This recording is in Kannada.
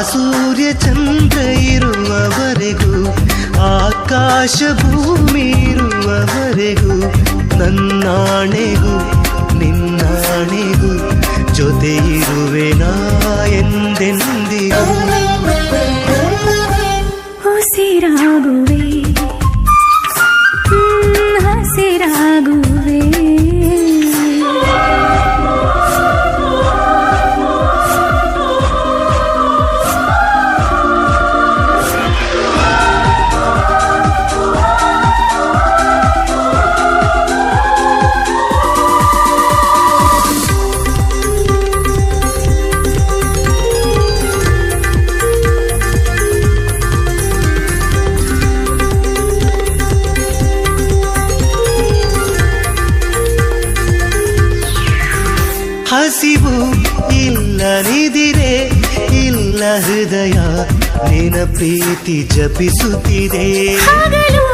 ಸೂರ್ಯ ಚಂದ್ರ ಇರುವವರೆಗೂ ಆಕಾಶ ಭೂಮಿ ಇರುವವರೆಗೂ ನನ್ನಾಣೆಗೂ ನಿನ್ನಾಣೆಗೂ ಜೊತೆ ಇರುವೆ ನಾ ಎಂದೆಂದಿಗೂ ಉಸಿರಾಗುವೆ ಹಸಿರಾಗುವೆ ಹಸಿವು ಇಲ್ಲ ನಿದಿರೆ ಇಲ್ಲ ಹೃದಯ ನಿನ ಪ್ರೀತಿ ಜಪಿಸುತ್ತಿದೆ ಹಗಲು